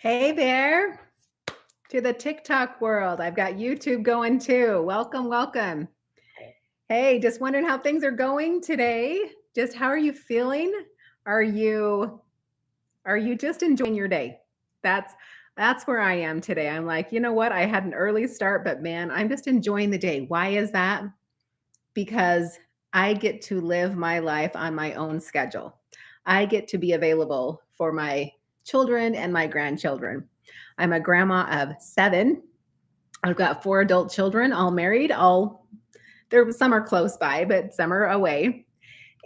Hey there to the TikTok world. I've got YouTube going too. Welcome, welcome. Hey, just wondering how things are going today. Just how are you feeling? Are you are you just enjoying your day? That's that's where I am today. I'm like, you know what? I had an early start, but man, I'm just enjoying the day. Why is that? Because I get to live my life on my own schedule. I get to be available for my children and my grandchildren. I'm a grandma of 7. I've got 4 adult children, all married, all there some are close by, but some are away.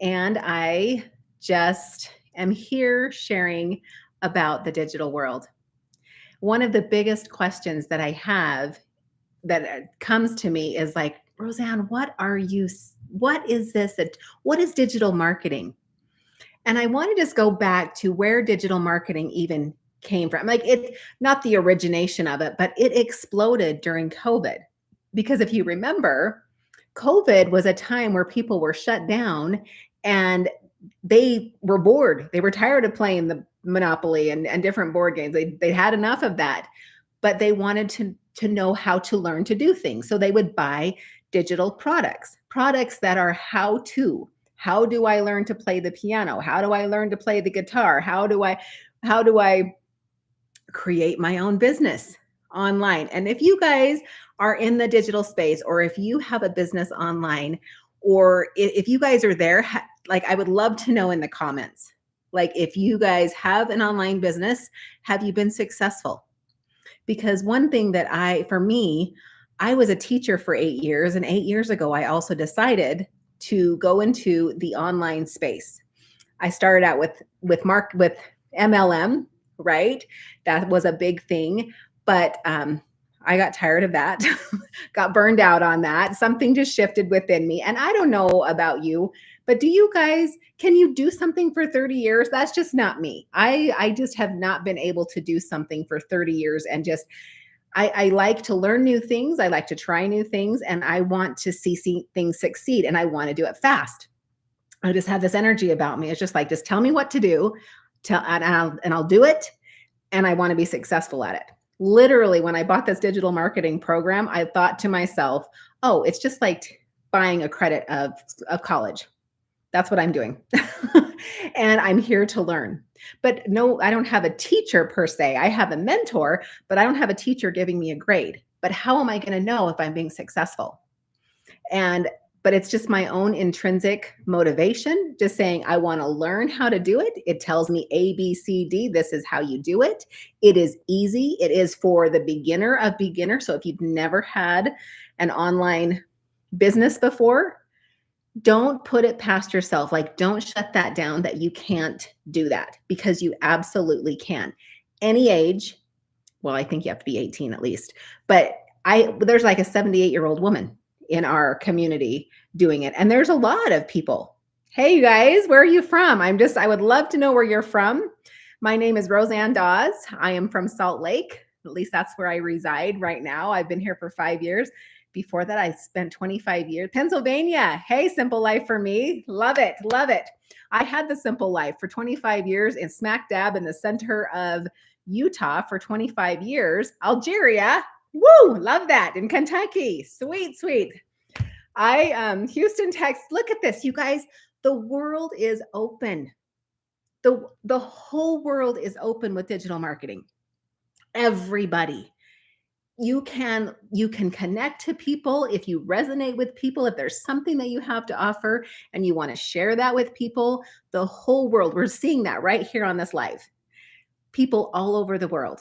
And I just am here sharing about the digital world. One of the biggest questions that I have that comes to me is like, Roseanne, what is this? What is digital marketing? And I want to just go back to where digital marketing even came from. Like not the origination of it, but it exploded during COVID. Because if you remember, COVID was a time where people were shut down and they were bored. They were tired of playing the Monopoly and different board games. They had enough of that, but they wanted to know how to learn to do things. So they would buy digital products that are how to. How do I learn to play the piano? How do I learn to play the guitar? How do I create my own business online? And if you guys are in the digital space, or if you have a business online, or if you guys are there, like I would love to know in the comments. Like if you guys have an online business, have you been successful? Because one thing that for me, I was a teacher for 8 years, and 8 years ago I also decided to go into the online space. I started out with MLM, right? That was a big thing, but I got tired of that, got burned out on that. Something just shifted within me. And I don't know about you, but can you do something for 30 years? That's just not me. I just have not been able to do something for 30 years and just I like to learn new things. I like to try new things, and I want to see things succeed, and I want to do it fast. I just have this energy about me. It's just like, just tell me what to do, and I'll do it, and I want to be successful at it. Literally, when I bought this digital marketing program, I thought to myself, oh, it's just like buying a credit of college. That's what I'm doing. And I'm here to learn. But no, I don't have a teacher per se. I have a mentor, but I don't have a teacher giving me a grade. But how am I going to know if I'm being successful? But it's just my own intrinsic motivation, just saying, I want to learn how to do it. It tells me A, B, C, D. This is how you do it. It is easy. It is for the beginner of beginner. So if you've never had an online business before, don't put it past yourself. Like, don't shut that down that you can't do that, because you absolutely can. Any age, well, I think you have to be 18 at least, but there's like a 78-year-old woman in our community doing it. And there's a lot of people. Hey, you guys, where are you from? I would love to know where you're from. My name is Roseanne Dawes. I am from Salt Lake. At least that's where I reside right now. I've been here for 5 years. Before that, I spent 25 years. Pennsylvania. Hey, simple life for me. Love it. Love it. I had the simple life for 25 years in smack dab in the center of Utah for 25 years. Algeria. Woo, love that. In Kentucky. Sweet, sweet. Houston, Texas. Look at this, you guys. The world is open. The whole world is open with digital marketing. Everybody. You can connect to people if you resonate with people, if there's something that you have to offer and you want to share that with people. The whole world, we're seeing that right here on this live. People all over the world.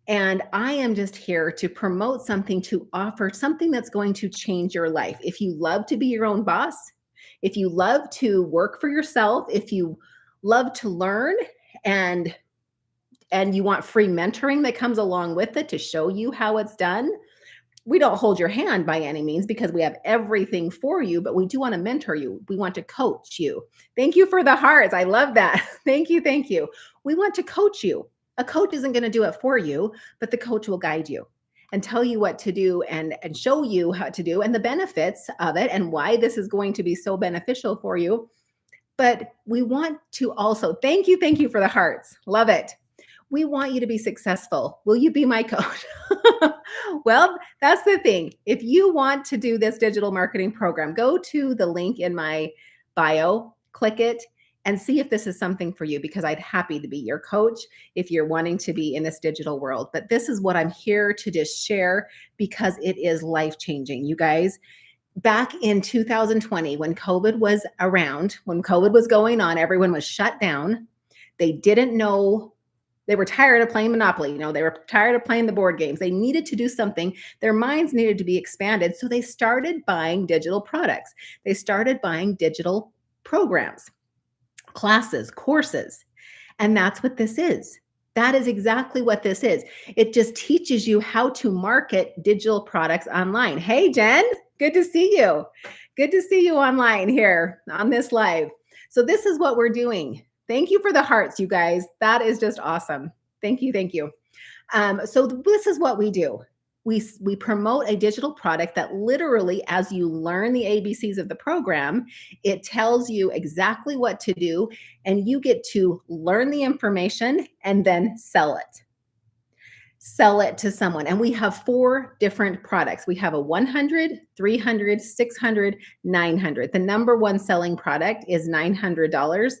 And I am just here to promote something, to offer something that's going to change your life. If you love to be your own boss, if you love to work for yourself, if you love to learn and you want free mentoring that comes along with it to show you how it's done. We don't hold your hand by any means because we have everything for you, but we do want to mentor you. We want to coach you. Thank you for the hearts. I love that. Thank you. Thank you. We want to coach you. A coach isn't going to do it for you, but the coach will guide you and tell you what to do and show you how to do and the benefits of it and why this is going to be so beneficial for you. But we want to also, thank you for the hearts. Love it. We want you to be successful. Will you be my coach? Well, that's the thing. If you want to do this digital marketing program, go to the link in my bio, click it, and see if this is something for you, because I'd happy to be your coach if you're wanting to be in this digital world. But this is what I'm here to just share, because it is life changing. You guys, back in 2020, when COVID was around, when COVID was going on, everyone was shut down. They didn't know. They were tired of playing Monopoly. They were tired of playing the board games. They needed to do something. Their minds needed to be expanded. So they started buying digital products. They started buying digital programs, classes, courses. And that's what this is. That is exactly what this is. It just teaches you how to market digital products online. Hey, Jen, good to see you. Good to see you online here on this live. So this is what we're doing. Thank you for the hearts, you guys. That is just awesome. Thank you. Thank you. So this is what we do. We promote a digital product that literally, as you learn the ABCs of the program, it tells you exactly what to do, and you get to learn the information and then sell it. Sell it to someone. And we have 4 different products. We have a 100, 300, 600, 900. The number one selling product is $900.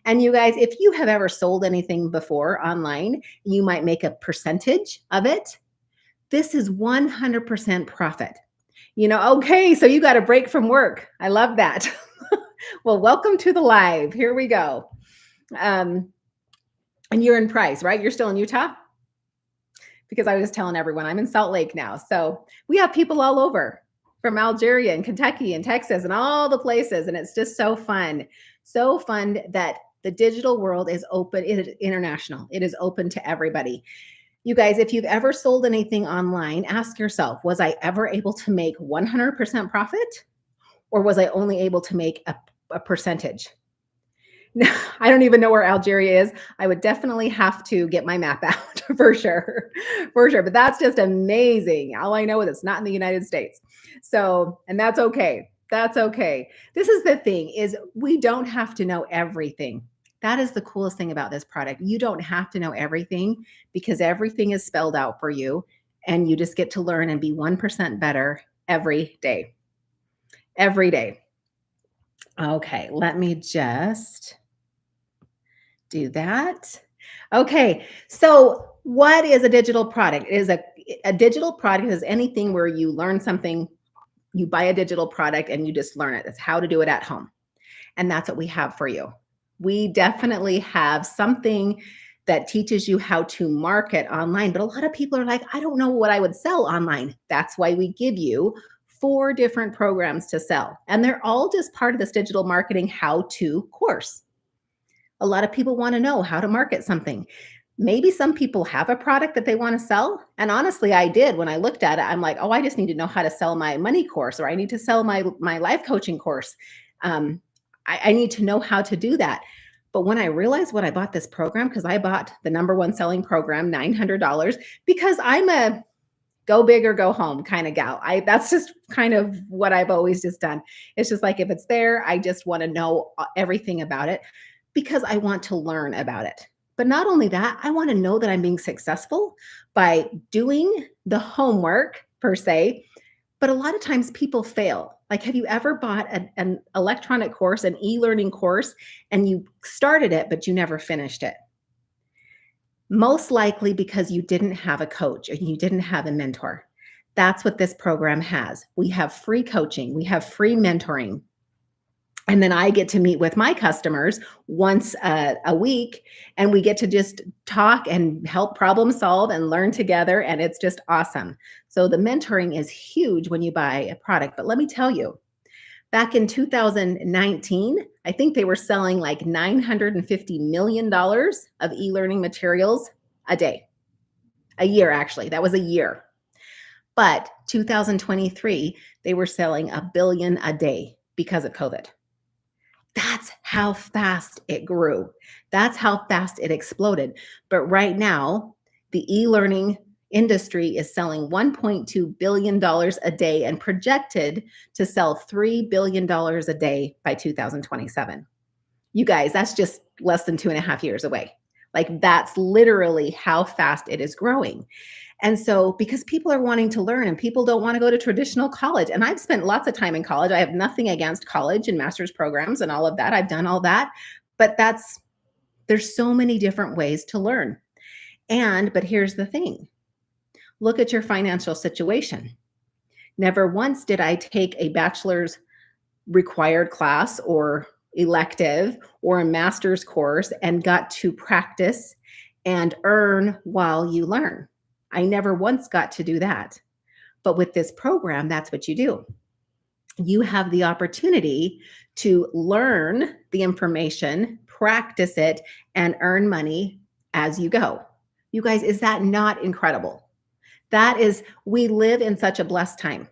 And you guys, if you have ever sold anything before online, you might make a percentage of it. This is 100% profit. Okay, so you got a break from work. I love that. Well, welcome to the live. Here we go. And you're in Price, right? You're still in Utah? Because I was telling everyone I'm in Salt Lake now. So we have people all over, from Algeria and Kentucky and Texas and all the places. And it's just so fun. So fun that the digital world is open. It is international. It is open to everybody. You guys, if you've ever sold anything online, ask yourself, was I ever able to make 100% profit? Or was I only able to make a percentage? I don't even know where Algeria is. I would definitely have to get my map out for sure. For sure. But that's just amazing. All I know is it's not in the United States. So, and that's okay. That's okay. This is the thing, is we don't have to know everything. That is the coolest thing about this product. You don't have to know everything, because everything is spelled out for you, and you just get to learn and be 1% better every day. Every day. Okay, let me just do that. Okay, so what is a digital product? It is a digital product is anything where you learn something, you buy a digital product and you just learn it. It's how to do it at home. And that's what we have for you. We definitely have something that teaches you how to market online, but a lot of people are like, I don't know what I would sell online. That's why we give you 4 different programs to sell. And they're all just part of this digital marketing how-to course. A lot of people want to know how to market something. Maybe some people have a product that they want to sell. And honestly, I did. When I looked at it, I'm like, oh, I just need to know how to sell my money course, or I need to sell my life coaching course. I need to know how to do that. But when I realized when I bought this program, because I bought the number one selling program, $900, because I'm a go big or go home kind of gal. That's just kind of what I've always just done. It's just like, if it's there, I just want to know everything about it, because I want to learn about it. But not only that, I want to know that I'm being successful by doing the homework per se. But a lot of times people fail. Like, have you ever bought an electronic course, an e-learning course, and you started it, but you never finished it? Most likely because you didn't have a coach or you didn't have a mentor. That's what this program has. We have free coaching. We have free mentoring. And then I get to meet with my customers once a week, and we get to just talk and help problem solve and learn together. And it's just awesome. So the mentoring is huge when you buy a product. But let me tell you, back in 2019, I think they were selling like $950 million of e-learning materials a day, a year, actually. That was a year. But 2023, they were selling $1 billion a day because of COVID. That's how fast it grew. That's how fast it exploded. But right now, the e-learning industry is selling $1.2 billion a day and projected to sell $3 billion a day by 2027. You guys, that's just less than 2.5 years away. Like that's literally how fast it is growing. And so, because people are wanting to learn and people don't want to go to traditional college, and I've spent lots of time in college. I have nothing against college and master's programs and all of that. I've done all that. But there's so many different ways to learn. But here's the thing, look at your financial situation. Never once did I take a bachelor's required class or elective or a master's course and got to practice and earn while you learn. I never once got to do that. But with this program, that's what you do. You have the opportunity to learn the information, practice it, and earn money as you go. You guys, is that not incredible? We live in such a blessed time.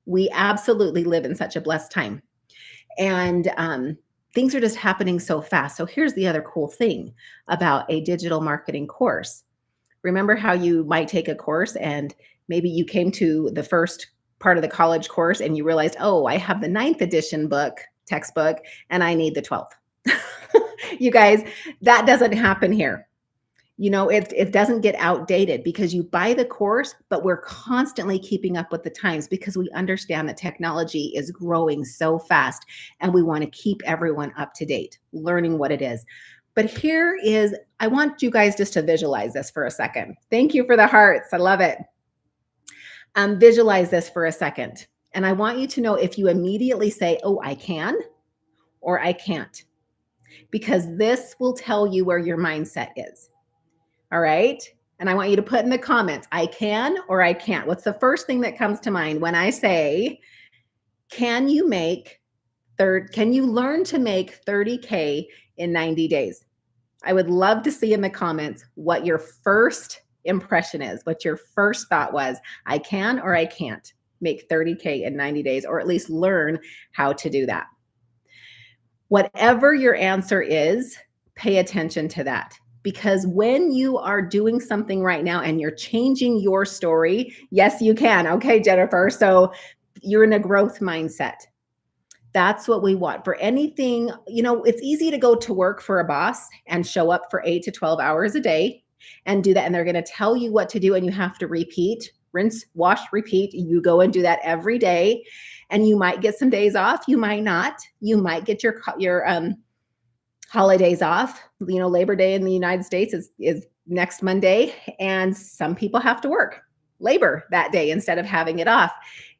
We absolutely live in such a blessed time. And things are just happening so fast. So here's the other cool thing about a digital marketing course. Remember how you might take a course and maybe you came to the first part of the college course and you realized, oh, I have the 9th edition textbook, and I need the 12th. You guys, that doesn't happen here. It doesn't get outdated because you buy the course, but we're constantly keeping up with the times because we understand that technology is growing so fast and we want to keep everyone up to date, learning what it is. But I want you guys just to visualize this for a second. Thank you for the hearts. I love it. Visualize this for a second. And I want you to know if you immediately say, oh, I can or I can't, because this will tell you where your mindset is. All right. And I want you to put in the comments, I can or I can't. What's the first thing that comes to mind when I say, can you learn to make 30K in 90 days? I would love to see in the comments what your first impression is, what your first thought was. I can or I can't make 30K in 90 days, or at least learn how to do that. Whatever your answer is, pay attention to that. Because when you are doing something right now and you're changing your story, yes, you can. Okay, Jennifer. So you're in a growth mindset. That's what we want for anything. It's easy to go to work for a boss and show up for 8 to 12 hours a day and do that. And they're going to tell you what to do. And you have to repeat, rinse, wash, repeat. You go and do that every day. And you might get some days off. You might not. You might get your holidays off. Labor Day in the United States is next Monday, and some people have to work labor that day instead of having it off.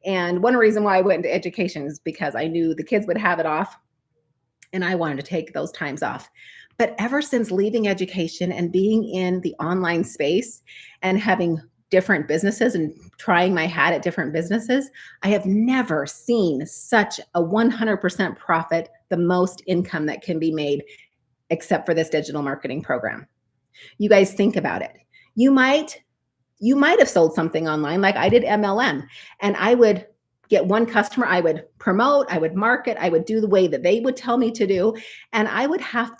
And one reason why I went into education is because I knew the kids would have it off and I wanted to take those times off. But ever since leaving education and being in the online space and having different businesses and trying my hat at different businesses, I have never seen such a 100% profit, the most income that can be made, except for this digital marketing program. You guys think about it. You might have sold something online like I did MLM, and I would get one customer, I would promote, I would market, I would do the way that they would tell me to do. And I would have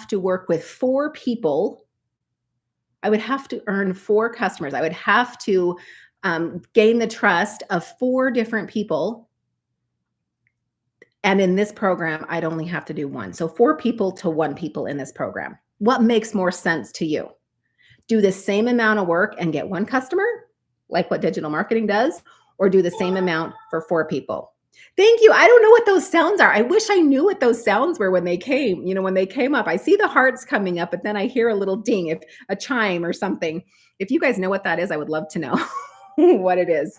to work with 4 people. I would have to earn 4 customers. I would have to gain the trust of 4 different people. And in this program, I'd only have to do 1. So 4 people to 1 people in this program. What makes more sense to you? Do the same amount of work and get 1 customer, like what digital marketing does, or do the same amount for 4 people? Thank you. I don't know what those sounds are. I wish I knew what those sounds were when they came, when they came up. I see the hearts coming up, but then I hear a little ding, if a chime or something. If you guys know what that is, I would love to know what it is.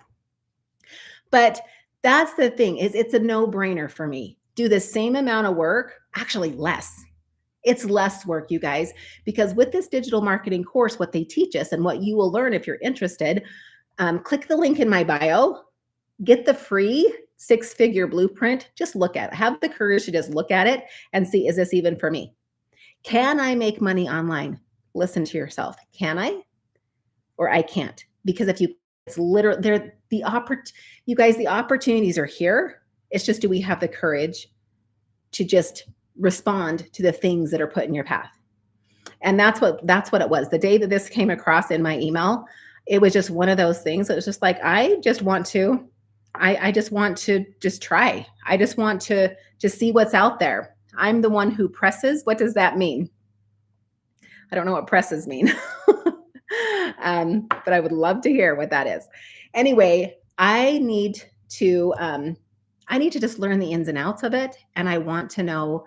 But that's the thing, is it's a no-brainer for me. Do the same amount of work, actually less. It's less work, you guys, because with this digital marketing course, what they teach us and what you will learn if you're interested, click the link in my bio, get the free 6-figure blueprint. Just look at it. Have the courage to just look at it and see, is this even for me? Can I make money online? Listen to yourself. Can I? Or I can't? Because it's literally, you guys, the opportunities are here. It's just, do we have the courage to just respond to the things that are put in your path? And that's what it was. The day that this came across in my email, it was just one of those things. It was just like, I just want to just try. I just want to just see what's out there. I'm the one who presses. What does that mean? I don't know what presses mean. But I would love to hear what that is. Anyway, I need to just learn the ins and outs of it. And I want to know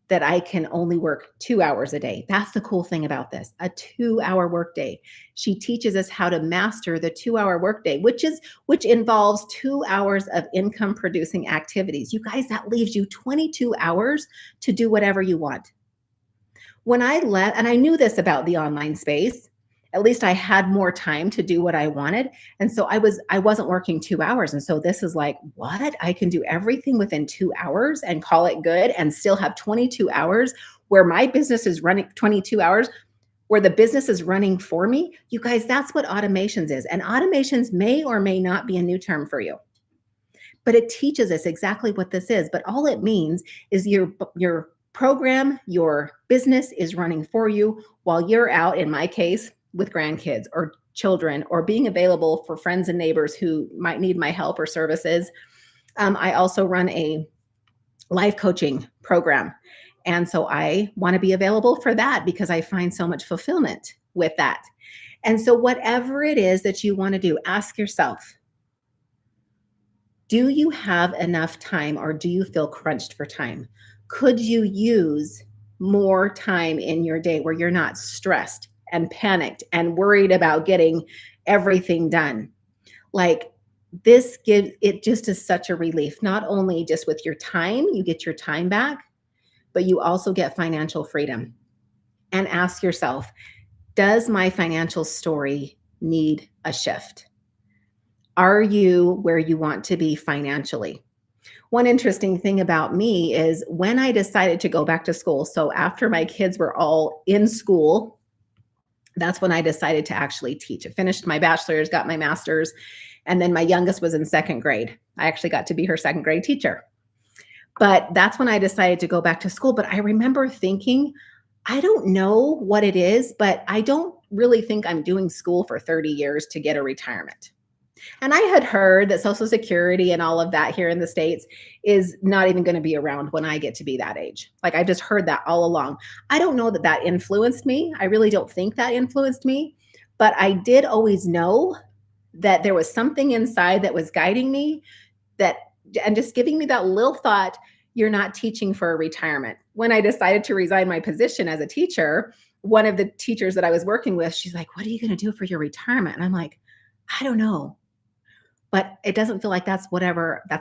that I can only work 2 hours a day. That's the cool thing about this, a 2 hour workday. She teaches us how to master the 2 hour workday, which involves 2 hours of income producing activities. You guys, that leaves you 22 hours to do whatever you want. When I left, and I knew this about the online space, at least I had more time to do what I wanted. And so I wasn't working 2 hours. And so this is like, what? I can do everything within 2 hours and call it good and still have 22 hours where my business is running 22 hours, where the business is running for me. You guys, that's what automations is. And automations may or may not be a new term for you, but it teaches us exactly what this is. But all it means is your program, your business is running for you while you're out, in my case, with grandkids or children, or being available for friends and neighbors who might need my help or services. I also run a life coaching program. And so I want to be available for that because I find so much fulfillment with that. And so whatever it is that you want to do, ask yourself, do you have enough time or do you feel crunched for time? Could you use more time in your day where you're not stressed and panicked and worried about getting everything done? Like, this gives it just is such a relief. Not only just with your time, you get your time back, but you also get financial freedom. And ask yourself, does my financial story need a shift? Are you where you want to be financially? One interesting thing about me is when I decided to go back to school, so after my kids were all in school, that's when I decided to actually teach. I finished my bachelor's, got my master's, and then my youngest was in second grade. I actually got to be her second grade teacher. But that's when I decided to go back to school. But I remember thinking, I don't know what it is, but I don't really think I'm doing school for 30 years to get a retirement. And I had heard that Social Security and all of that here in the States is not even going to be around when I get to be that age. Like, I just heard that all along. I don't know that that influenced me. I really don't think that influenced me. But I did always know that there was something inside that was guiding me, that, and just giving me that little thought, you're not teaching for a retirement. When I decided to resign my position as a teacher, one of the teachers that I was working with, she's like, what are you going to do for your retirement? And I'm like, I don't know. But it doesn't feel like that's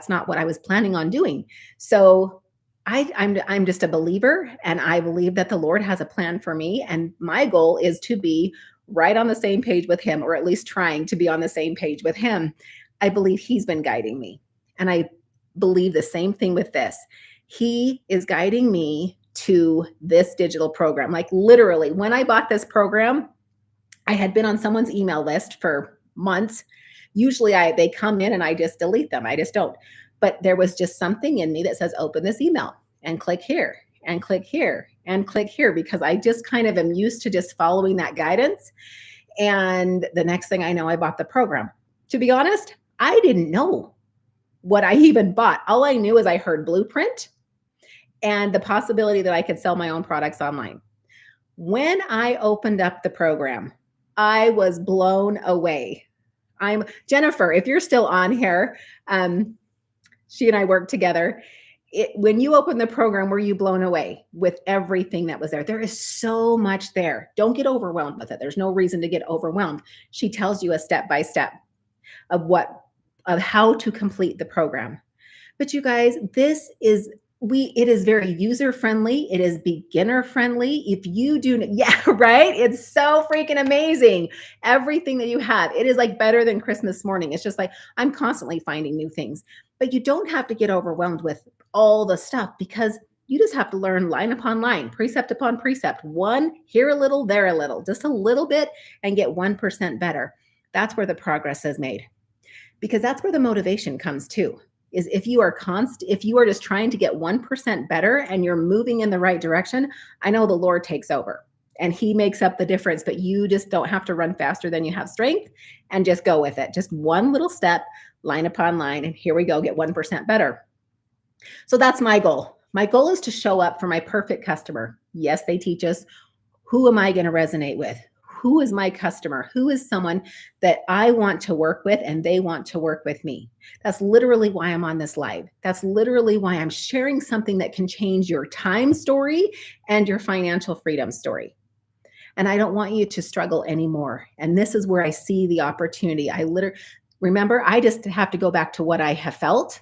not what I was planning on doing. So I'm just a believer, and I believe that the Lord has a plan for me. And my goal is to be right on the same page with him, or at least trying to be on the same page with him. I believe he's been guiding me. And I believe the same thing with this. He is guiding me to this digital program. Like, literally, when I bought this program, I had been on someone's email list for months. Usually they come in and I just delete them. I just don't. But there was just something in me that says, open this email and click here and click here and click here, because I just kind of am used to just following that guidance. And the next thing I know, I bought the program. To be honest, I didn't know what I even bought. All I knew is I heard Blueprint and the possibility that I could sell my own products online. When I opened up the program, I was blown away. I'm Jennifer, if you're still on here, she and I work together. When you open the program, were you blown away with everything that was there? There is so much there. Don't get overwhelmed with it. There's no reason to get overwhelmed. She tells you a step-by-step of how to complete the program. But you guys, it is very user friendly. It is beginner friendly. If you do, yeah, right. It's so freaking amazing. Everything that you have, it is like better than Christmas morning. It's just like, I'm constantly finding new things, but you don't have to get overwhelmed with all the stuff, because you just have to learn line upon line, precept upon precept, one here a little, there a little, just a little bit, and get 1% better. That's where the progress is made, because that's where the motivation comes too. Is if you are just trying to get 1% better and you're moving in the right direction, I know the Lord takes over and he makes up the difference, but you just don't have to run faster than you have strength, and just go with it. Just one little step, line upon line, and here we go, get 1% better. So that's my goal My goal is to show up for my perfect customer. Yes, they teach us, who am I going to resonate with? Who is my customer? Who is someone that I want to work with and they want to work with me? That's literally why I'm on this live. That's literally why I'm sharing something that can change your time story and your financial freedom story. And I don't want you to struggle anymore. And this is where I see the opportunity. Remember, I just have to go back to what I have felt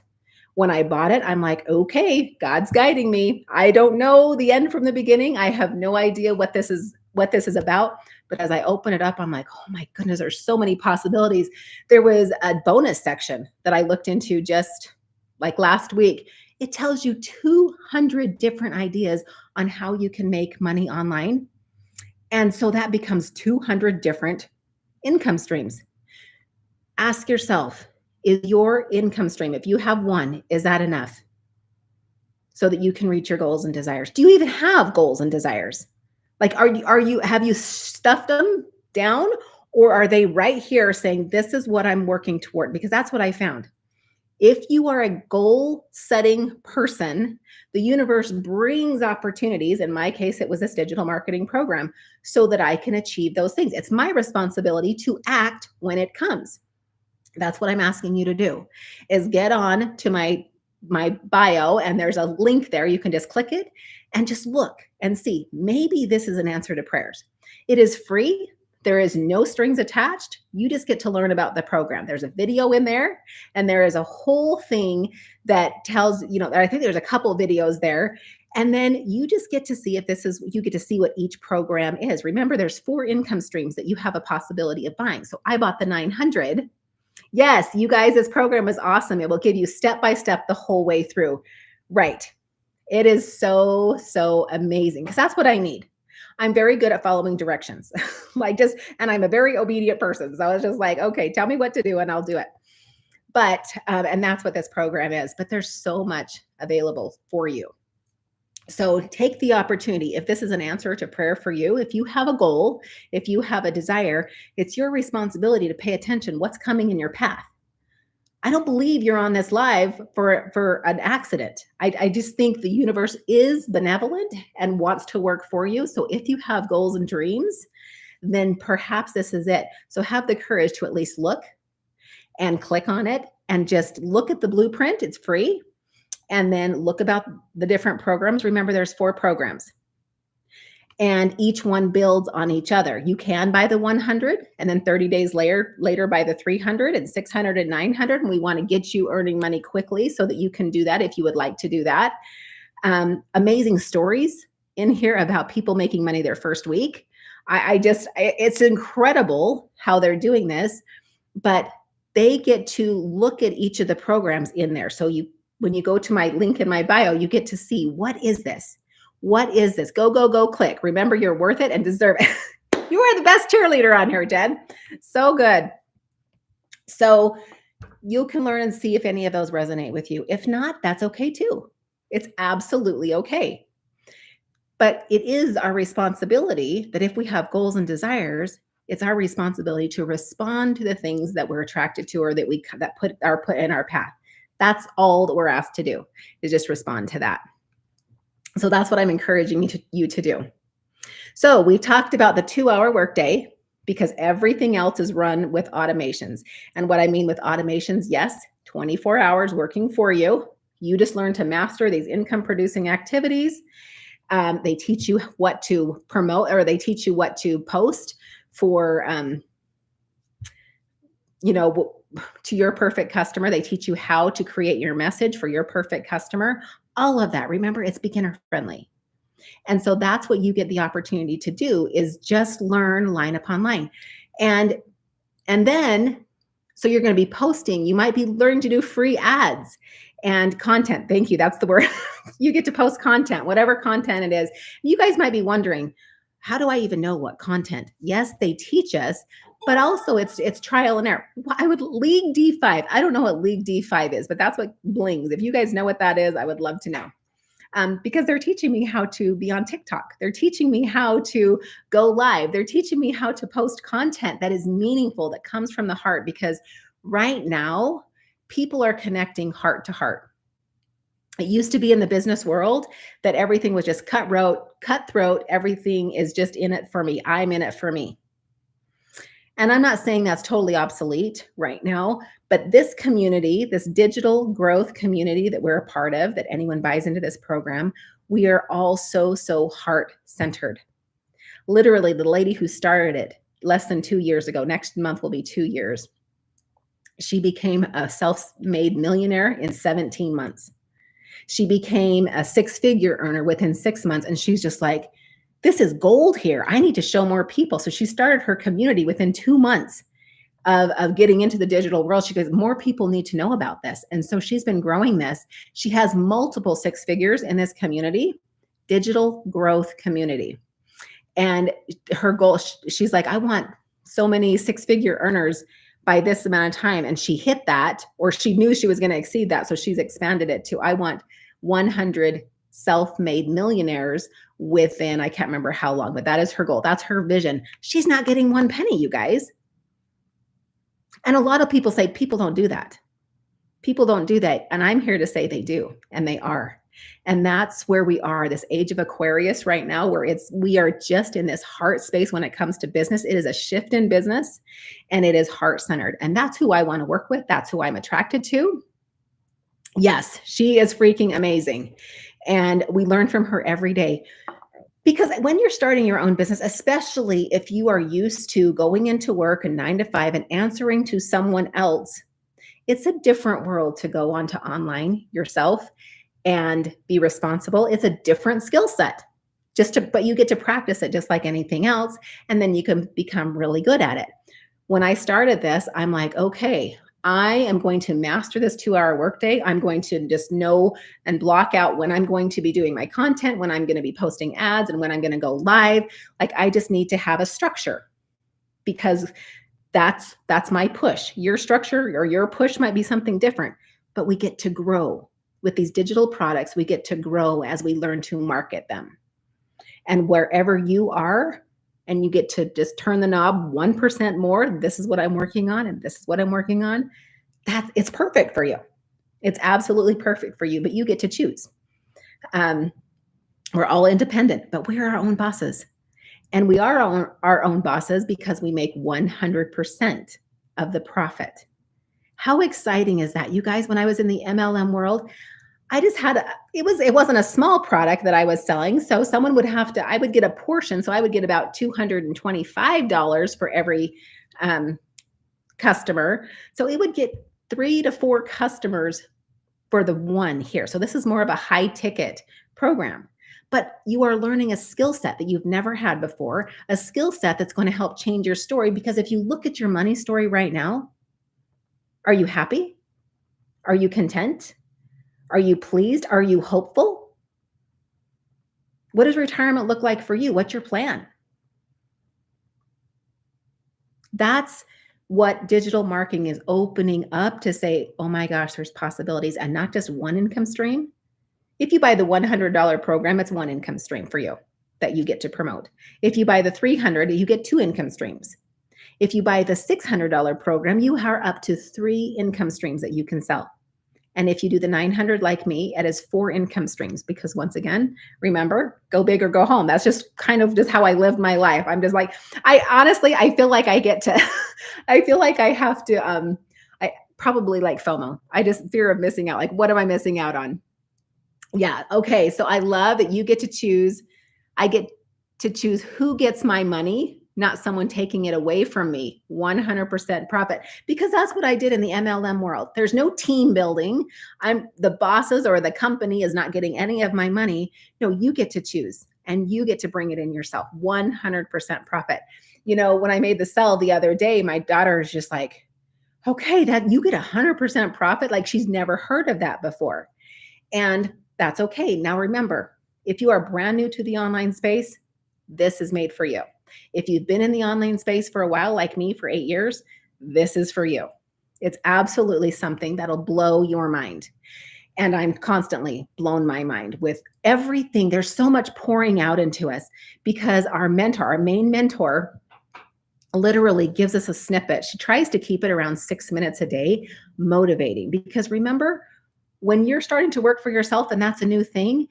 when I bought it. I'm like, okay, God's guiding me. I don't know the end from the beginning. I have no idea what this is about. But as I open it up, I'm like, oh my goodness, there's so many possibilities. There was a bonus section that I looked into just like last week. It tells you 200 different ideas on how you can make money online. And so that becomes 200 different income streams. Ask yourself, is your income stream, if you have one, is that enough so that you can reach your goals and desires? Do you even have goals and desires? Like, have you stuffed them down, or are they right here saying, this is what I'm working toward? Because that's what I found. If you are a goal setting person, the universe brings opportunities. In my case, it was this digital marketing program so that I can achieve those things. It's my responsibility to act when it comes. That's what I'm asking you to do, is get on to my bio, and there's a link there. You can just click it and just look and see. Maybe this is an answer to prayers. It is free. There is no strings attached. You just get to learn about the program. There's a video in there, and there is a whole thing that tells, I think there's a couple of videos there. And then you just get to see you get to see what each program is. Remember, there's 4 income streams that you have a possibility of buying. So I bought the 900. Yes, you guys, this program is awesome. It will give you step by step the whole way through. Right. It is so, so amazing, because that's what I need. I'm very good at following directions, and I'm a very obedient person. So I was just like, okay, tell me what to do and I'll do it. But, and that's what this program is, but there's so much available for you. So take the opportunity. If this is an answer to prayer for you, if you have a goal, if you have a desire, it's your responsibility to pay attention what's coming in your path. I don't believe you're on this live for an accident. I just think the universe is benevolent and wants to work for you. So if you have goals and dreams, then perhaps this is it. So have the courage to at least look and click on it and just look at the blueprint. It's free. And then look about the different programs. Remember, there's 4 programs. And each one builds on each other. You can buy the 100, and then 30 days later buy the 300 and 600 and 900. And we want to get you earning money quickly so that you can do that if you would like to do that. Amazing stories in here about people making money their first week. It's incredible how they're doing this, but they get to look at each of the programs in there. So when you go to my link in my bio, you get to see, what is this? What is this? Go, go, go, click. Remember, you're worth it and deserve it. You are the best cheerleader on here, Jen. So good. So you can learn and see if any of those resonate with you. If not, that's okay too. It's absolutely okay. But it is our responsibility that if we have goals and desires, it's our responsibility to respond to the things that we're attracted to or that are put in our path. That's all that we're asked to do, is just respond to that. So that's what I'm encouraging you to do. So we've talked about the 2-hour workday, because everything else is run with automations. And what I mean with automations, yes, 24 hours working for you. You just learn to master these income producing activities. They teach you what to promote, or they teach you what to post for, to your perfect customer. They teach you how to create your message for your perfect customer. All of that. Remember, it's beginner friendly. And so that's what you get the opportunity to do, is just learn line upon line. And then, so you're going to be posting, you might be learning to do free ads and content. Thank you. That's the word. You get to post content, whatever content it is. You guys might be wondering, how do I even know what content? Yes, they teach us, but also it's trial and error. League D5. I don't know what League D5 is, but that's what blings. If you guys know what that is, I would love to know. Because they're teaching me how to be on TikTok. They're teaching me how to go live. They're teaching me how to post content that is meaningful, that comes from the heart. Because right now, people are connecting heart to heart. It used to be in the business world that everything was just cutthroat. Everything is just in it for me. I'm in it for me. And I'm not saying that's totally obsolete right now, but this community, this digital growth community that we're a part of, that anyone buys into this program, we are all so heart centered. Literally, the lady who started it less than 2 years ago, next month will be 2 years, she became a self made millionaire in 17 months. She became a six-figure earner within 6 months. And she's just like, this is gold here. I need to show more people. So she started her community within 2 months of getting into the digital world. She goes, more people need to know about this. And so she's been growing this. She has multiple six figures in this community, digital growth community. And her goal, she's like, I want so many six-figure earners by this amount of time. And she hit that, or she knew she was going to exceed that. So she's expanded it to, I want 100 self-made millionaires within, I can't remember how long, but that is her goal. That's her vision. She's not getting one penny, you guys. And a lot of people say people don't do that. People don't do that. And I'm here to say they do, and they are. And that's where we are, this age of Aquarius right now, where we are just in this heart space when it comes to business. It is a shift in business, and it is heart-centered. And that's who I want to work with. That's who I'm attracted to. Yes, she is freaking amazing. And we learn from her every day. Because when you're starting your own business, especially if you are used to going into work and 9 to 5 and answering to someone else, it's a different world to go onto online yourself and be responsible. It's a different skill set. But you get to practice it just like anything else, and then you can become really good at it. When I started this, I'm like, okay, I am going to master this 2-hour workday. I'm going to just know and block out when I'm going to be doing my content, when I'm going to be posting ads, and when I'm going to go live. Like, I just need to have a structure, because that's my push. Your structure or your push might be something different, but we get to grow with these digital products. We get to grow as we learn to market them. And wherever you are, and you get to just turn the knob 1% more, this is what I'm working on, and this is what I'm working on, it's perfect for you. It's absolutely perfect for you, but you get to choose. We're all independent, but we're our own bosses. And we are our own bosses because we make 100% of the profit. How exciting is that? You guys, when I was in the MLM world, I just had, it wasn't a small product that I was selling. So someone would I would get a portion. So I would get about $225 for every customer. So it would get 3 to 4 customers for the one here. So this is more of a high ticket program. But you are learning a skill set that you've never had before, a skill set that's going to help change your story. Because if you look at your money story right now, are you happy? Are you content? Are you pleased? Are you hopeful? What does retirement look like for you? What's your plan? That's what digital marketing is opening up to say, oh my gosh, there's possibilities, and not just one income stream. If you buy the $100 program, it's one income stream for you that you get to promote. If you buy the $300, you get 2 income streams. If you buy the $600 program, you are up to 3 income streams that you can sell. And if you do the 900 like me, it is 4 income streams, because once again, remember, go big or go home. That's just kind of just how I lived my life. I'm just like, I feel like I get to, I feel like I have to, I probably like FOMO. I just fear of missing out. Like, what am I missing out on? Yeah. Okay. So I love that you get to choose. I get to choose who gets my money, not someone taking it away from me. 100% profit, because that's what I did in the MLM world. There's no team building. The bosses or the company is not getting any of my money. No, you get to choose, and you get to bring it in yourself. 100% profit. You know, when I made the sell the other day, my daughter is just like, okay, Dad, you get 100% profit. Like, she's never heard of that before. And that's okay. Now remember, if you are brand new to the online space, this is made for you. If you've been in the online space for a while, like me for 8 years, this is for you. It's absolutely something that'll blow your mind. And I'm constantly blown my mind with everything. There's so much pouring out into us because our main mentor, literally gives us a snippet. She tries to keep it around 6 minutes a day, motivating. Because remember, when you're starting to work for yourself and that's a new thing,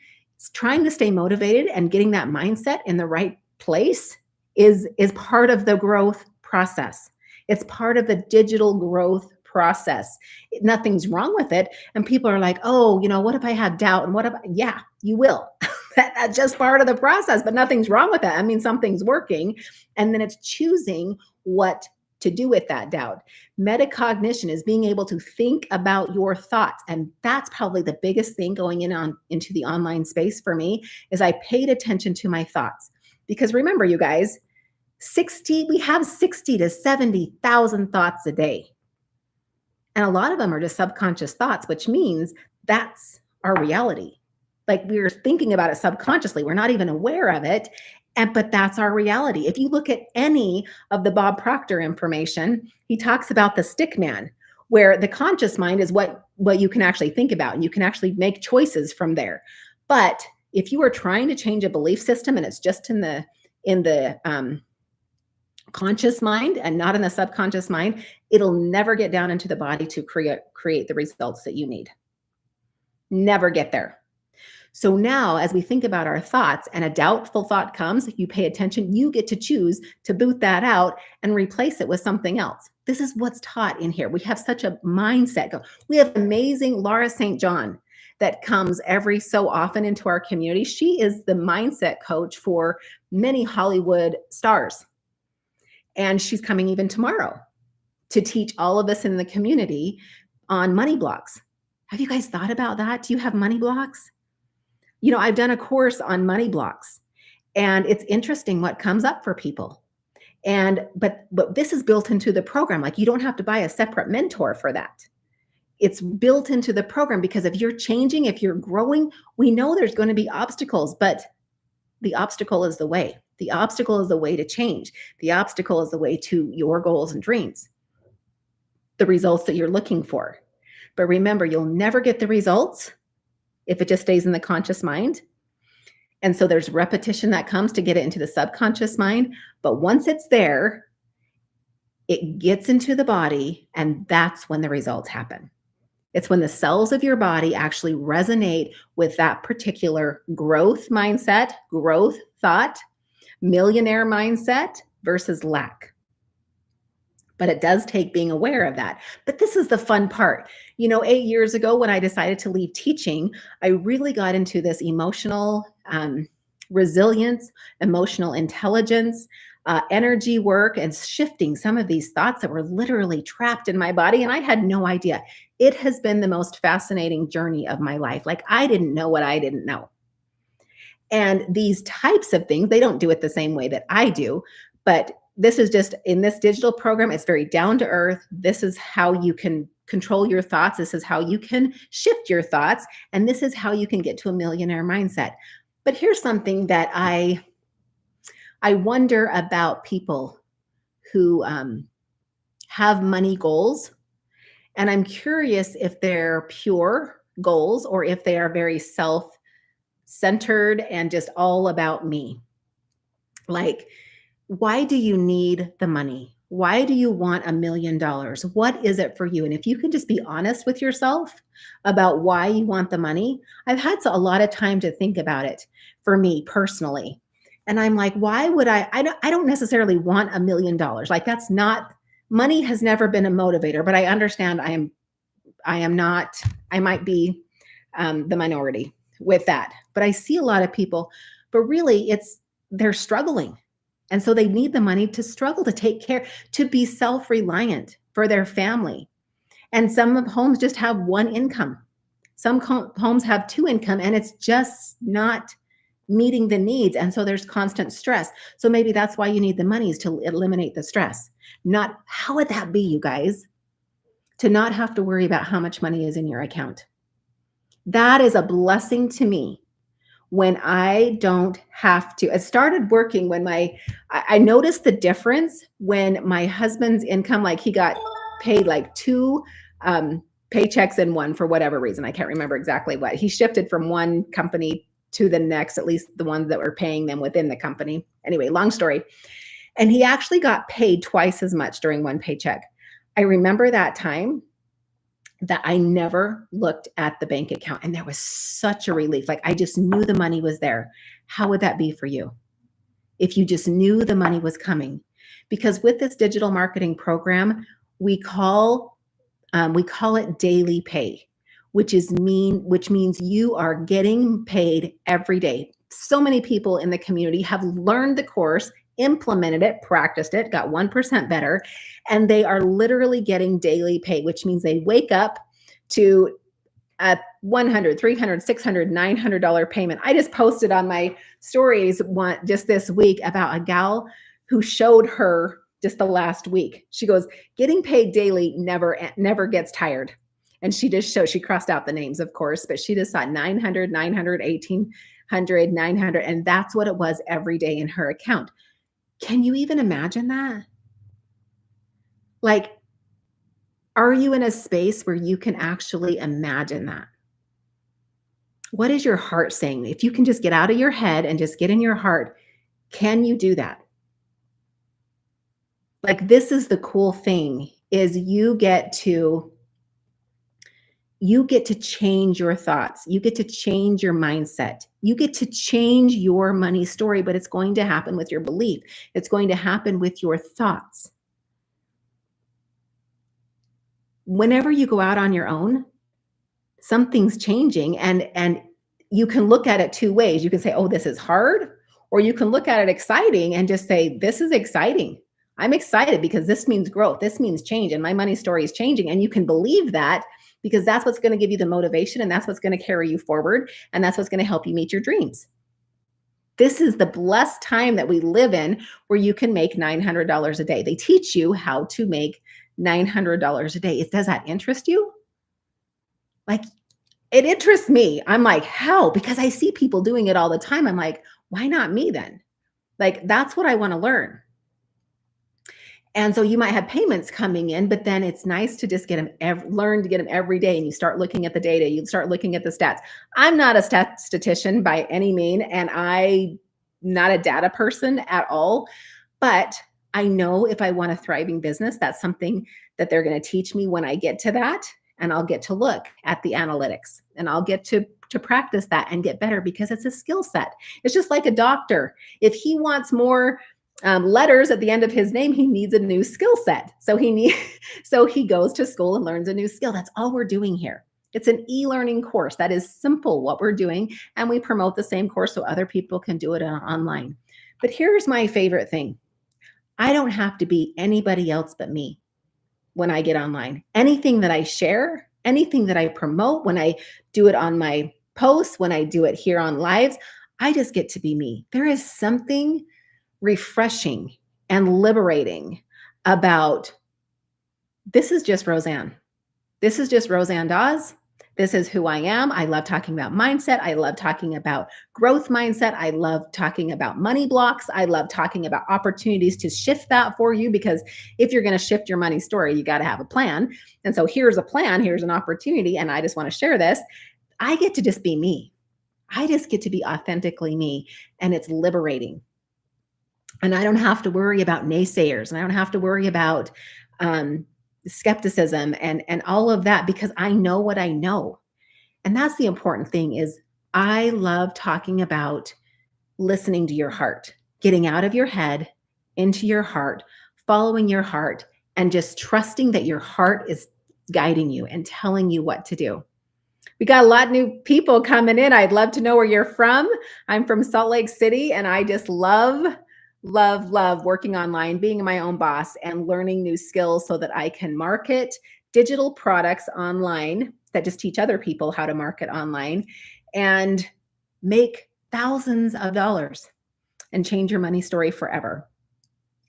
trying to stay motivated and getting that mindset in the right place is part of the growth process. It's part of the digital growth process. Nothing's wrong with it. And people are like, oh, what if I have doubt? And what if, yeah, you will. That's just part of the process, but nothing's wrong with that. I mean, something's working. And then it's choosing what to do with that doubt. Metacognition is being able to think about your thoughts. And that's probably the biggest thing going into the online space for me is I paid attention to my thoughts. Because remember, you guys, we have 60 to 70,000 thoughts a day. And a lot of them are just subconscious thoughts, which means that's our reality. Like we're thinking about it subconsciously. We're not even aware of it. But that's our reality. If you look at any of the Bob Proctor information, he talks about the stick man, where the conscious mind is what you can actually think about. And you can actually make choices from there. But if you are trying to change a belief system and it's just in the conscious mind and not in the subconscious mind, it'll never get down into the body to create the results that you need. Never get there. So now as we think about our thoughts and a doubtful thought comes, you pay attention, you get to choose to boot that out and replace it with something else. This is what's taught in here. We have such a mindset. We have amazing Laura St. John that comes every so often into our community. She is the mindset coach for many Hollywood stars. And she's coming even tomorrow to teach all of us in the community on money blocks. Have you guys thought about that? Do you have money blocks? I've done a course on money blocks, and it's interesting what comes up for people. But this is built into the program. Like you don't have to buy a separate mentor for that. It's built into the program because if you're changing, if you're growing, we know there's going to be obstacles, but the obstacle is the way. The obstacle is the way to change. The obstacle is the way to your goals and dreams, the results that you're looking for. But remember, you'll never get the results if it just stays in the conscious mind. And so there's repetition that comes to get it into the subconscious mind. But once it's there, it gets into the body, and that's when the results happen. It's when the cells of your body actually resonate with that particular growth mindset, growth thought, millionaire mindset versus lack. But it does take being aware of that. But this is the fun part. 8 years ago when I decided to leave teaching, I really got into this emotional resilience, emotional intelligence, energy work, and shifting some of these thoughts that were literally trapped in my body. And I had no idea. It has been the most fascinating journey of my life. Like I didn't know what I didn't know. And these types of things, they don't do it the same way that I do, but this is just in this digital program, it's very down to earth. This is how you can control your thoughts. This is how you can shift your thoughts. And this is how you can get to a millionaire mindset. But here's something that I wonder about people who have money goals. And I'm curious if they're pure goals or if they are very self-centered and just all about me. Like, why do you need the money? Why do you want $1 million? What is it for you? And if you can just be honest with yourself about why you want the money, I've had a lot of time to think about it for me personally. And I'm like, why would I don't necessarily want $1 million. Like that's not, money has never been a motivator, but I understand I might be the minority with that. But I see a lot of people, but really they're struggling. And so they need the money to struggle, to take care, to be self-reliant for their family. And some of homes just have one income. Some homes have two income and it's just not meeting the needs. And so there's constant stress. So maybe that's why you need the money, is to eliminate the stress. Not, how would that be, you guys? To not have to worry about how much money is in your account. That is a blessing to me. When I don't have to, it started working when I noticed the difference when my husband's income, like he got paid like two paychecks in one for whatever reason. I can't remember exactly what. He shifted from one company to the next, at least the ones that were paying them within the company. Anyway, long story. And he actually got paid twice as much during one paycheck. I remember that time. that I never looked at the bank account. And there was such a relief. Like I just knew the money was there. How would that be for you? If you just knew the money was coming? Because with this digital marketing program, we call it daily pay, which means you are getting paid every day. So many people in the community have learned the course, implemented it, practiced it, got 1% better, and they are literally getting daily pay, which means they wake up to a $100, $300, $600, $900 payment. I just posted on my stories just this week about a gal who showed her just the last week. She goes, getting paid daily never gets tired. And she just showed, she crossed out the names, of course, but she just saw 900, 900, 1800, 900. And that's what it was every day in her account. Can you even imagine that? Like, are you in a space where you can actually imagine that? What is your heart saying? If you can just get out of your head and just get in your heart, can you do that? Like, this is the cool thing is you get to change your thoughts. You get to change your mindset. You get to change your money story, but it's going to happen with your belief. It's going to happen with your thoughts. Whenever you go out on your own, something's changing, and you can look at it two ways. You can say, oh, this is hard, or you can look at it exciting and just say, this is exciting. I'm excited because this means growth. This means change, and my money story is changing. And you can believe that because that's what's going to give you the motivation, and that's what's going to carry you forward, and that's what's going to help you meet your dreams. This is the blessed time that we live in where you can make $900 a day. They teach you how to make $900 a day. Does that interest you? Like, it interests me. I'm like, how? Because I see people doing it all the time. I'm like, why not me then? Like, that's what I want to learn. And so you might have payments coming in, but then it's nice to just get them, learn to get them every day. And you start looking at the data, you start looking at the stats. I'm not a statistician by any mean, and I'm not a data person at all. But I know if I want a thriving business, that's something that they're going to teach me when I get to that. And I'll get to look at the analytics, and I'll get to practice that and get better because it's a skill set. It's just like a doctor. If he wants more letters at the end of his name, he needs a new skill set. So he goes to school and learns a new skill. That's all we're doing here. It's an e-learning course. That is simple what we're doing. And we promote the same course so other people can do it online. But here's my favorite thing. I don't have to be anybody else but me when I get online. Anything that I share, anything that I promote, when I do it on my posts, when I do it here on lives, I just get to be me. There is something refreshing and liberating about this is just Roseanne. This is just Roseanne Dawes. This is who I am. I love talking about mindset. I love talking about growth mindset. I love talking about money blocks. I love talking about opportunities to shift that for you, because if you're going to shift your money story, you got to have a plan. And so here's a plan, here's an opportunity, and I just want to share this. I get to just be me. I just get to be authentically me, and it's liberating. And I don't have to worry about naysayers, and I don't have to worry about skepticism and all of that, because I know what I know. And that's the important thing is I love talking about listening to your heart, getting out of your head into your heart, following your heart, and just trusting that your heart is guiding you and telling you what to do. We got a lot of new people coming in. I'd love to know where you're from. I'm from Salt Lake City, and I just love working online, being my own boss, and learning new skills so that I can market digital products online that just teach other people how to market online and make thousands of dollars and change your money story forever.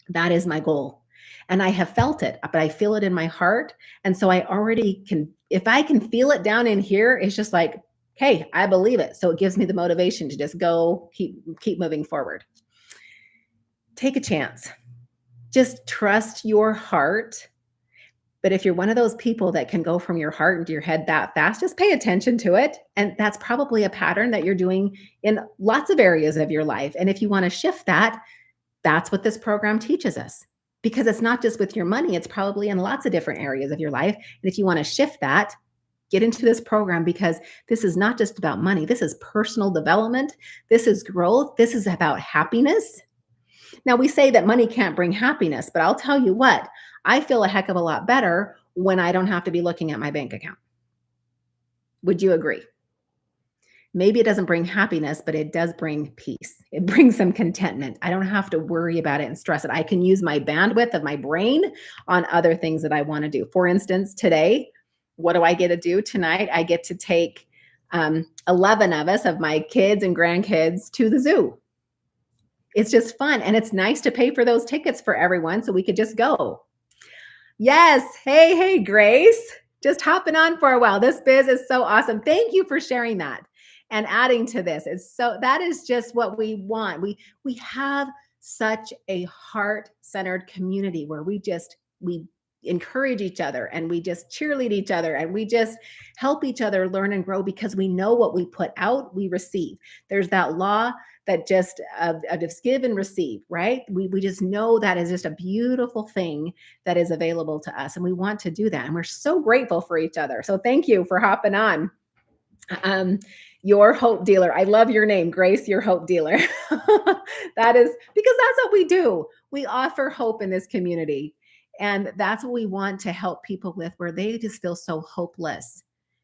That is my goal. And I have felt it, but I feel it in my heart. And so I already can, if I can feel it down in here, it's just like, hey, I believe it. So it gives me the motivation to just go keep moving forward. Take a chance. Just trust your heart. But if you're one of those people that can go from your heart into your head that fast, just pay attention to it. And that's probably a pattern that you're doing in lots of areas of your life. And if you want to shift that, that's what this program teaches us. because it's not just with your money, it's probably in lots of different areas of your life. And if you want to shift that, get into this program because this is not just about money. This is personal development. This is growth. This is about happiness. Now, we say that money can't bring happiness, but I'll tell you what, I feel a heck of a lot better when I don't have to be looking at my bank account. Would you agree? Maybe it doesn't bring happiness, but it does bring peace. It brings some contentment. I don't have to worry about it and stress it. I can use my bandwidth of my brain on other things that I want to do. For instance, today, what do I get to do tonight? I get to take 11 of us, of my kids and grandkids, to the zoo. It's just fun. And it's nice to pay for those tickets for everyone so we could just go. Yes. Hey, hey, Grace. Just hopping on for a while. This biz is so awesome. Thank you for sharing that and adding to this. That is just what we want. We have such a heart-centered community where we encourage each other and we just cheerlead each other and we just help each other learn and grow because we know what we put out, we receive. There's that law that just of give and receive, right? We just know that is just a beautiful thing that is available to us. And we want to do that. And we're so grateful for each other. So thank you for hopping on. Your hope dealer. I love your name, Grace, your hope dealer. That is because that's what we do. We offer hope in this community. And that's what we want to help people with, where they just feel so hopeless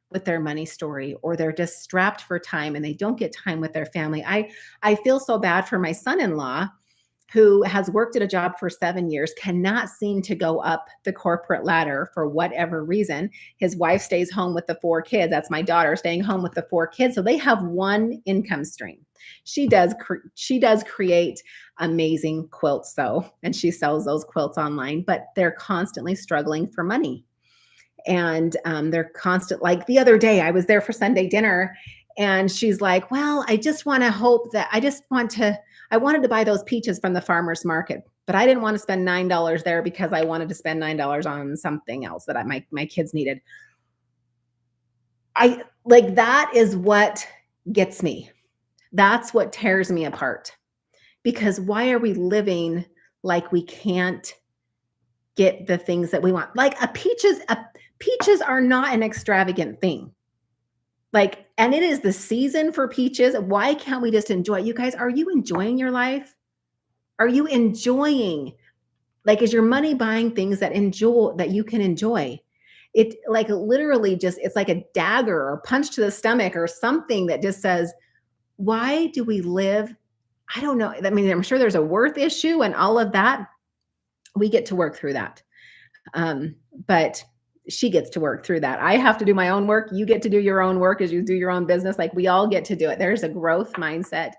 with their money story, or they're just strapped for time and they don't get time with their family. I feel so bad for my son-in-law, who has worked at a job for 7 years, cannot seem to go up the corporate ladder for whatever reason. His wife stays home with the 4 kids. That's my daughter staying home with the 4 kids. So they have one income stream. She does create amazing quilts though, and she sells those quilts online, but they're constantly struggling for money. And they're constant. Like the other day, I was there for Sunday dinner and she's like, well, I just want to hope that I wanted to buy those peaches from the farmer's market, but I didn't want to spend $9 there because I wanted to spend $9 on something else that my kids needed. That is what gets me. That's what tears me apart. Because why are we living like we can't get the things that we want? Like peaches are not an extravagant thing. And it is the season for peaches. Why can't we just enjoy it? You guys, are you enjoying your life? Are you enjoying? Is your money buying things that you can enjoy? It literally it's like a dagger or punch to the stomach or something that just says, why do we live? I don't know. I mean, I'm sure there's a worth issue and all of that. We get to work through that. But she gets to work through that. I have to do my own work. You get to do your own work as you do your own business. We all get to do it. There's a growth mindset,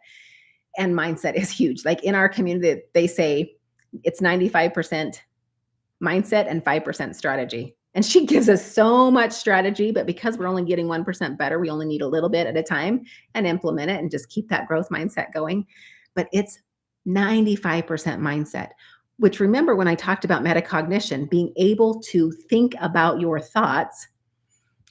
and mindset is huge. In our community, they say it's 95% mindset and 5% strategy. And she gives us so much strategy, but because we're only getting 1% better, we only need a little bit at a time and implement it and just keep that growth mindset going. But it's 95% mindset. Which, remember when I talked about metacognition, being able to think about your thoughts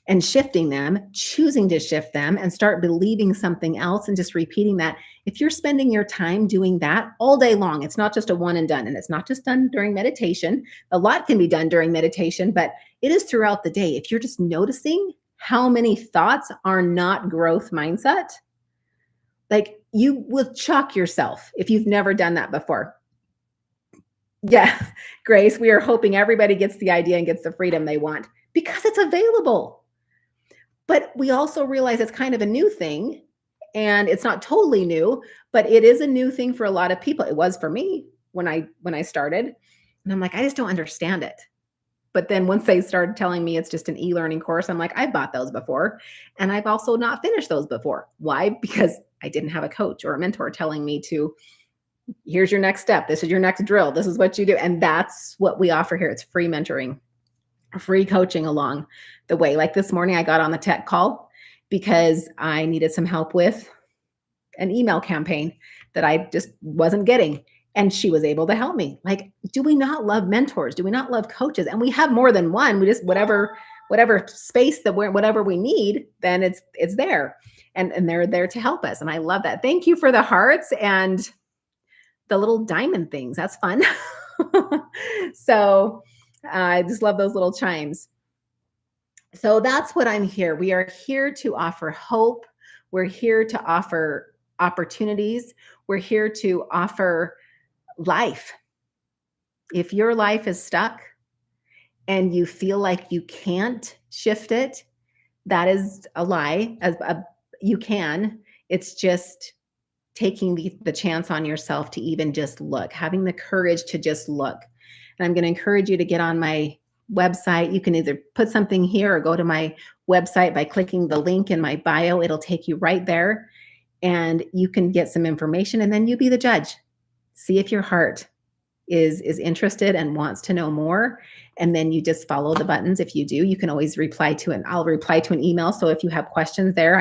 and shifting them, choosing to shift them and start believing something else and just repeating that. If you're spending your time doing that all day long, it's not just a one and done, and it's not just done during meditation. A lot can be done during meditation, but it is throughout the day. If you're just noticing how many thoughts are not growth mindset, you will shock yourself if you've never done that before. Yeah, Grace, we are hoping everybody gets the idea and gets the freedom they want because it's available. But we also realize it's kind of a new thing, and it's not totally new, but it is a new thing for a lot of people. It was for me when I started, and I'm like, I just don't understand it. But then once they started telling me it's just an e-learning course, I'm like, I've bought those before, and I've also not finished those before. Why? Because I didn't have a coach or a mentor telling me to, here's your next step. This is your next drill. This is what you do. And that's what we offer here. It's free mentoring, free coaching along the way. Like this morning, I got on the tech call because I needed some help with an email campaign that I just wasn't getting. And she was able to help me. Do we not love mentors? Do we not love coaches? And we have more than one. We just, whatever space whatever we need, then it's there. And they're there to help us. And I love that. Thank you for the hearts and the little diamond things. That's fun. So I just love those little chimes. So that's what I'm here. We are here to offer hope. We're here to offer opportunities. We're here to offer life. If your life is stuck and you feel like you can't shift it, that is a lie. You can. It's just taking the chance on yourself to even just look, having the courage to just look. And I'm going to encourage you to get on my website. You can either put something here or go to my website by clicking the link in my bio. It'll take you right there and you can get some information and then you be the judge. See if your heart is interested and wants to know more, and then you just follow the buttons. If you do, you can always reply to it. I'll reply to an email. So if you have questions there,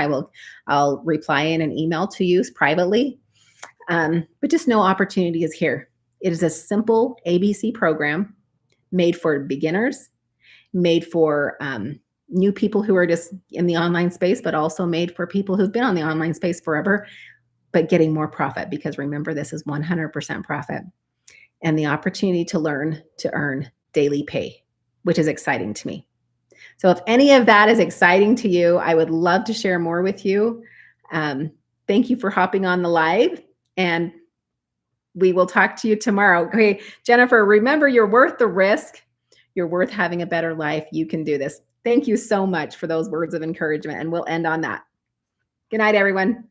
I'll reply in an email to you privately. But just know opportunity is here. It is a simple ABC program made for beginners, made for new people who are just in the online space, but also made for people who've been on the online space forever, but getting more profit, because remember, this is 100% profit and the opportunity to learn to earn daily pay, which is exciting to me. So if any of that is exciting to you, I would love to share more with you. Thank you for hopping on the live, and we will talk to you tomorrow. Okay, Jennifer, remember, you're worth the risk. You're worth having a better life. You can do this. Thank you so much for those words of encouragement, and we'll end on that. Good night, everyone.